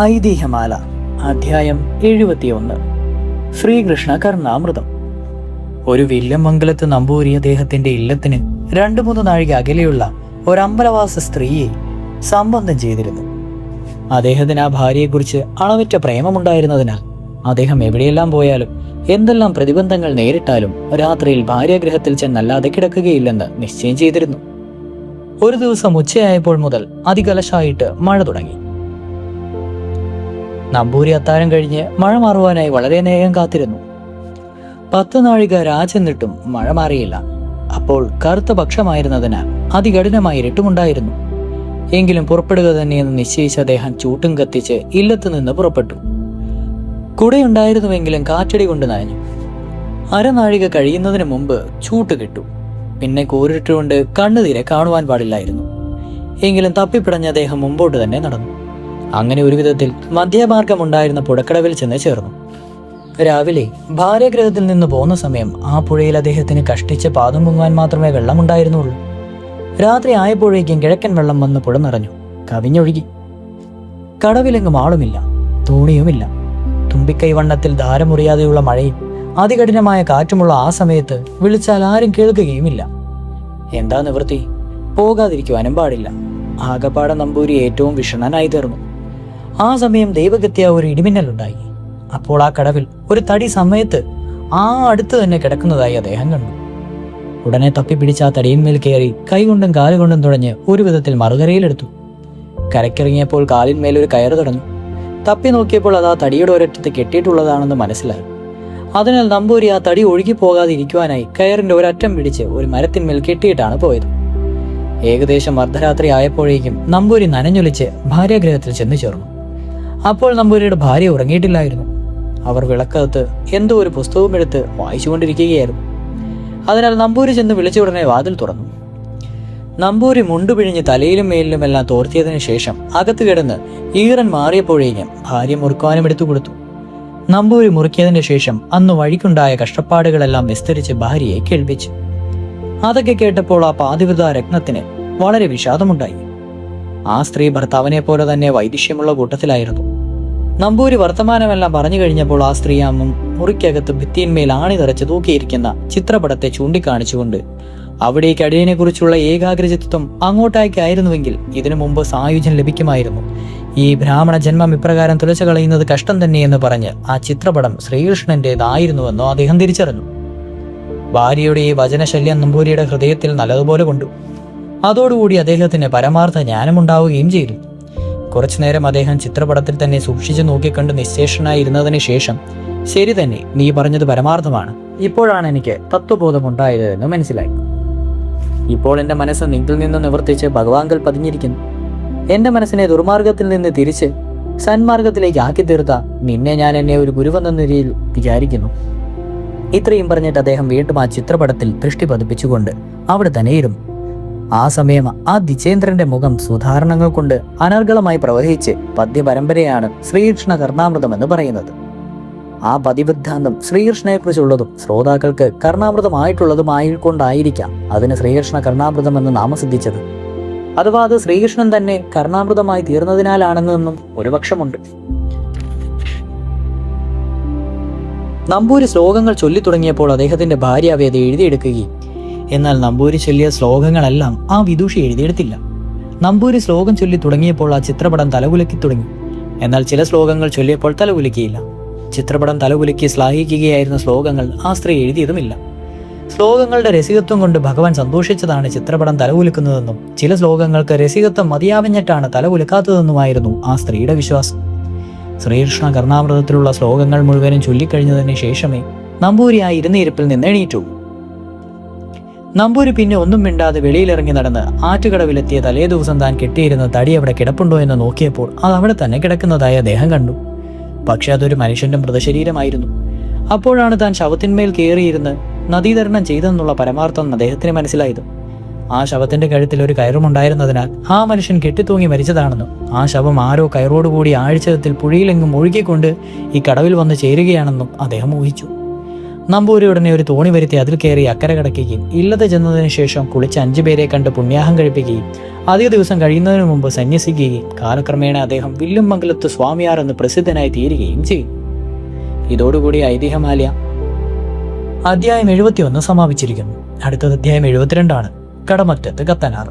ഐതിഹ്യമാല അധ്യായം 71. ശ്രീകൃഷ്ണ കർണാമൃതം. ഒരു വില്യമംഗലത്ത് നമ്പൂരി അദ്ദേഹത്തിന്റെ ഇല്ലത്തിന് 2-3 നാഴിക അകലെയുള്ള ഒരമ്പലവാസ സ്ത്രീയെ സംബന്ധം ചെയ്തിരുന്നു. അദ്ദേഹത്തിന് ആ ഭാര്യയെക്കുറിച്ച് അളവറ്റ പ്രേമമുണ്ടായിരുന്നതിനാൽ അദ്ദേഹം എവിടെയെല്ലാം പോയാലും എന്തെല്ലാം പ്രതിബന്ധങ്ങൾ നേരിട്ടാലും രാത്രിയിൽ ഭാര്യാഗൃഹത്തിൽ ചെന്നല്ലാതെ കിടക്കുകയില്ലെന്ന് നിശ്ചയം ചെയ്തിരുന്നു. ഒരു ദിവസം ഉച്ചയായപ്പോൾ മുതൽ അതികലശായിട്ട് മഴ തുടങ്ങി. നമ്പൂരി അത്താഴം കഴിഞ്ഞ് മഴ മാറുവാനായി വളരെ നേരം കാത്തിരുന്നു. 10 നാഴിക രാജെന്നിട്ടും മഴ മാറിയില്ല. അപ്പോൾ കറുത്ത പക്ഷമായിരുന്നതിനാൽ അതികഠിനമായ ഇരുട്ടുമുണ്ടായിരുന്നു. എങ്കിലും പുറപ്പെടുക തന്നെയെന്ന് നിശ്ചയിച്ച് അദ്ദേഹം ചൂട്ടും കത്തിച്ച് ഇല്ലത്ത് നിന്ന് പുറപ്പെട്ടു. കുടയുണ്ടായിരുന്നുവെങ്കിലും കാറ്റടി കൊണ്ട് നനഞ്ഞു. അരനാഴിക കഴിയുന്നതിന് മുമ്പ് ചൂട്ട് കിട്ടു. പിന്നെ കൂരിട്ടുകൊണ്ട് കണ്ണുതീരെ കാണുവാൻ പാടില്ലായിരുന്നു. എങ്കിലും തപ്പിപ്പിടഞ്ഞ് അദ്ദേഹം മുമ്പോട്ട് തന്നെ നടന്നു. അങ്ങനെ ഒരു വിധത്തിൽ മധ്യമാർഗമുണ്ടായിരുന്ന പുഴക്കടവിൽ ചെന്ന് ചേർന്നു. രാവിലെ ഭാര്യാഗൃഹത്തിൽ നിന്ന് പോകുന്ന സമയം ആ പുഴയിൽ അദ്ദേഹത്തിന് കഷ്ടിച്ച് പാദം മുങ്ങുവാൻ മാത്രമേ വെള്ളമുണ്ടായിരുന്നുള്ളൂ. രാത്രി ആയപ്പോഴേക്കും കിഴക്കൻ വെള്ളം വന്ന് പുഴ നിറഞ്ഞു, കവിഞ്ഞൊഴുകി. കടവിലെങ്ങും ആളുമില്ല, തോണിയുമില്ല. തുമ്പിക്കൈ വണ്ണത്തിൽ ധാരമുറിയാതെയുള്ള മഴയും അതികഠിനമായ കാറ്റുമുള്ള ആ സമയത്ത് വിളിച്ചാൽ ആരും കേൾക്കുകയുമില്ല. എന്താ നിവൃത്തി? പോകാതിരിക്കുവാനും പാടില്ല. ആകപ്പാട നമ്പൂരി ഏറ്റവും വിഷണ്ണനായി തീർന്നു. ആ സമയം ദൈവഗത്യ ഒരു ഇടിമിന്നലുണ്ടായി. അപ്പോൾ ആ കടവിൽ ഒരു തടി സമയത്ത് അടുത്ത് തന്നെ കിടക്കുന്നതായി അദ്ദേഹം കണ്ടു. ഉടനെ തപ്പിപ്പിടിച്ച് ആ തടിയിന്മേൽ കയറി കൈകൊണ്ടും കാലുകൊണ്ടും തുഴഞ്ഞ് ഒരു വിധത്തിൽ മറുകരയിലെടുത്തു. കരക്കിറങ്ങിയപ്പോൾ കാലിന്മേൽ ഒരു കയറ് തടഞ്ഞു. തപ്പി നോക്കിയപ്പോൾ അത് ആ തടിയുടെ ഒരറ്റത്ത് കെട്ടിയിട്ടുള്ളതാണെന്ന് മനസ്സിലായി. അതിനാൽ നമ്പൂരി ആ തടി ഒഴുകി പോകാതെ ഇരിക്കുവാനായി കയറിന്റെ ഒരറ്റം പിടിച്ച് ഒരു മരത്തിന്മേൽ കെട്ടിയിട്ടാണ് പോയത്. ഏകദേശം അർദ്ധരാത്രി ആയപ്പോഴേക്കും നമ്പൂരി നനഞ്ഞൊലിച്ച് ഭാര്യാഗൃഹത്തിൽ ചെന്നു ചേർന്നു. അപ്പോൾ നമ്പൂരിയുടെ ഭാര്യ ഉറങ്ങിയിട്ടില്ലായിരുന്നു. അവർ വിളക്കകത്ത് എന്തോ ഒരു പുസ്തകവും എടുത്ത് വായിച്ചുകൊണ്ടിരിക്കുകയായിരുന്നു. അതിനാൽ നമ്പൂരി ചെന്ന് വിളിച്ച ഉടനെ വാതിൽ തുറന്നു. നമ്പൂരി മുണ്ടുപിഴിഞ്ഞ് തലയിലും മേലിലുമെല്ലാം തോർത്തിയതിനു ശേഷം അകത്ത് കിടന്ന് ഈറൻ മാറിയപ്പോഴേക്കും ഭാര്യ മുറുക്കുവാനും എടുത്തു കൊടുത്തു. നമ്പൂരി മുറുക്കിയതിനു ശേഷം അന്ന് വഴിക്കുണ്ടായ കഷ്ടപ്പാടുകളെല്ലാം വിസ്തരിച്ച് ഭാര്യയെ കേൾപ്പിച്ചു. അതൊക്കെ കേട്ടപ്പോൾ ആ പാതിവൃത രത്നത്തിന് വളരെ വിഷാദമുണ്ടായി. ആ സ്ത്രീ ഭർത്താവിനെ പോലെ തന്നെ വൈദിഷ്യമുള്ള കൂട്ടത്തിലായിരുന്നു. നമ്പൂരി വർത്തമാനമെല്ലാം പറഞ്ഞു കഴിഞ്ഞപ്പോൾ ആ സ്ത്രീ മുറിക്കകത്ത് ഭിത്തിയിന്മേൽ ആണി തറച്ച് തൂക്കിയിരിക്കുന്ന ചിത്രപടത്തെ ചൂണ്ടിക്കാണിച്ചുകൊണ്ട് അവിടേക്ക് അടിയനെ കുറിച്ചുള്ള ഏകാഗ്രചിത്വം അങ്ങോട്ടേക്കായിരുന്നുവെങ്കിൽ ഇതിനു മുമ്പ് സായുജ്യം ലഭിക്കുമായിരുന്നു. ഈ ബ്രാഹ്മണ ജന്മം ഇപ്രകാരം തുലച്ചു കളയുന്നത് കഷ്ടം തന്നെയെന്ന് പറഞ്ഞ് ആ ചിത്രപടം ശ്രീകൃഷ്ണന്റേതായിരുന്നുവെന്നോ അദ്ദേഹം തിരിച്ചറിഞ്ഞു. ഭാര്യയുടെ ഈ വചനശല്യം നമ്പൂരിയുടെ ഹൃദയത്തിൽ നല്ലതുപോലെ കൊണ്ടു. അതോടുകൂടി അദ്ദേഹത്തിന് പരമാർത്ഥ ജ്ഞാനമുണ്ടാവുകയും ചെയ്തു. കുറച്ചുനേരം അദ്ദേഹം ചിത്രപടത്തിൽ തന്നെ സൂക്ഷിച്ചു നോക്കിക്കണ്ട് നിശ്ചേഷനായിരുന്നതിന് ശേഷം, ശരി തന്നെ, നീ പറഞ്ഞത് പരമാർത്ഥമാണ്. ഇപ്പോഴാണ് എനിക്ക് തത്വബോധമുണ്ടായത് എന്ന് മനസ്സിലായി. ഇപ്പോൾ എൻ്റെ മനസ്സ് നിന്നിൽ നിന്ന് നിവർത്തിച്ച് ഭഗവാങ്കൽ പതിഞ്ഞിരിക്കുന്നു. എൻ്റെ മനസ്സിനെ ദുർമാർഗത്തിൽ നിന്ന് തിരിച്ച് സന്മാർഗത്തിലേക്ക് ആക്കി തീർത്ത നിന്നെ ഞാൻ എന്നെ ഒരു ഗുരുവെന്ന നിലയിൽ വിചാരിക്കുന്നു. ഇത്രയും പറഞ്ഞിട്ട് അദ്ദേഹം വീണ്ടും ആ ചിത്രപടത്തിൽ ദൃഷ്ടി പതിപ്പിച്ചുകൊണ്ട് അവിടെ തന്നെ ഇരുന്നു. ആ സമയം ആ ദിചേന്ദ്രന്റെ മുഖം സുധാരണങ്ങൾ കൊണ്ട് അനർഗളമായി പ്രവഹിച്ച് പദ്യപരമ്പരയാണ് ശ്രീകൃഷ്ണ കർണാമൃതം എന്ന് പറയുന്നത്. ആ പതിവൃദ്ധാന്തം ശ്രീകൃഷ്ണനെക്കുറിച്ചുള്ളതും ശ്രോതാക്കൾക്ക് കർണാമൃതമായിട്ടുള്ളതുമായിക്കൊണ്ടായിരിക്കാം അതിന് ശ്രീകൃഷ്ണ കർണാമൃതം എന്ന് നാമസിദ്ധിച്ചത്. അഥവാ അത് ശ്രീകൃഷ്ണൻ തന്നെ കർണാമൃതമായി തീർന്നതിനാലാണെന്നും ഒരു പക്ഷമുണ്ട്. നമ്പൂരി ശ്ലോകങ്ങൾ ചൊല്ലി തുടങ്ങിയപ്പോൾ അദ്ദേഹത്തിന്റെ ഭാര്യ അവയത് എഴുതിയെടുക്കുകയും, എന്നാൽ നമ്പൂരി ചൊല്ലിയ ശ്ലോകങ്ങളെല്ലാം ആ വിദൂഷി എഴുതിയെടുത്തില്ല. നമ്പൂരി ശ്ലോകം ചൊല്ലി തുടങ്ങിയപ്പോൾ ആ ചിത്രപടം തലകുലുക്കി തുടങ്ങി. എന്നാൽ ചില ശ്ലോകങ്ങൾ ചൊല്ലിയപ്പോൾ തലകുലുക്കിയില്ല. ചിത്രപടം തലകുലുക്കി ശ്ലാഘിക്കുകയായിരുന്ന ശ്ലോകങ്ങൾ ആ സ്ത്രീ എഴുതിയതുമില്ല. ശ്ലോകങ്ങളുടെ രസികത്വം കൊണ്ട് ഭഗവാൻ സന്തോഷിച്ചതാണ് ചിത്രപടം തലകുലുക്കുന്നതെന്നും ചില ശ്ലോകങ്ങൾക്ക് രസികത്വം മതിയാവഞ്ഞിട്ടാണ് തലകുലുക്കാത്തതെന്നുമായിരുന്നു ആ സ്ത്രീയുടെ വിശ്വാസം. ശ്രീകൃഷ്ണ കർണാമൃതത്തിലുള്ള ശ്ലോകങ്ങൾ മുഴുവനും ചൊല്ലിക്കഴിഞ്ഞതിന് ശേഷമേ നമ്പൂരി ആ ഇരുന്നിരിപ്പിൽ നിന്ന് എണീറ്റു. നമ്പൂരി പിന്നെ ഒന്നും മിണ്ടാതെ വെളിയിലിറങ്ങി നടന്ന് ആറ്റുകടവിലെത്തിയ തലേ ദിവസം താൻ കെട്ടിയിരുന്ന തടി അവിടെ കിടപ്പുണ്ടോ എന്ന് നോക്കിയപ്പോൾ അത് അവിടെ തന്നെ കിടക്കുന്നതായി അദ്ദേഹം കണ്ടു. പക്ഷെ അതൊരു മനുഷ്യന്റെ മൃതശരീരമായിരുന്നു. അപ്പോഴാണ് താൻ ശവത്തിന്മേൽ കയറിയിരുന്ന് നദീതരണം ചെയ്തെന്നുള്ള പരമാർത്ഥം അദ്ദേഹത്തിന് മനസ്സിലായത്. ആ ശവത്തിന്റെ കഴുത്തിൽ ഒരു കയറുമുണ്ടായിരുന്നതിനാൽ ആ മനുഷ്യൻ കെട്ടിത്തൂങ്ങി മരിച്ചതാണെന്നും ആ ശവം ആരോ കയറോടുകൂടി ആഴ്ചത്തിൽ പുഴയിലെങ്ങും ഒഴുകിക്കൊണ്ട് ഈ കടവിൽ വന്ന് ചേരുകയാണെന്നും അദ്ദേഹം ഊഹിച്ചു. നമ്പൂരി ഉടനെ ഒരു തോണി വരുത്തി അതിൽ കയറി അക്കരെ കടക്കുകയും ഇല്ലത്ത് ചെന്നതിന് ശേഷം കുളിച്ച് 5 പേരെ കണ്ട് പുണ്യാഹം കഴിപ്പിക്കുകയും അധിക ദിവസം കഴിയുന്നതിന് മുമ്പ് സന്യസിക്കുകയും കാലക്രമേണ അദ്ദേഹം വില്ലുമംഗലത്ത് സ്വാമിയാർ എന്ന് പ്രസിദ്ധനായി തീരുകയും ചെയ്യും. ഇതോടുകൂടി ഐതിഹ്യമാല അധ്യായം 71 സമാപിച്ചിരിക്കുന്നു. അടുത്തത് അധ്യായം 72 കടമറ്റത്ത് കത്തനാർ.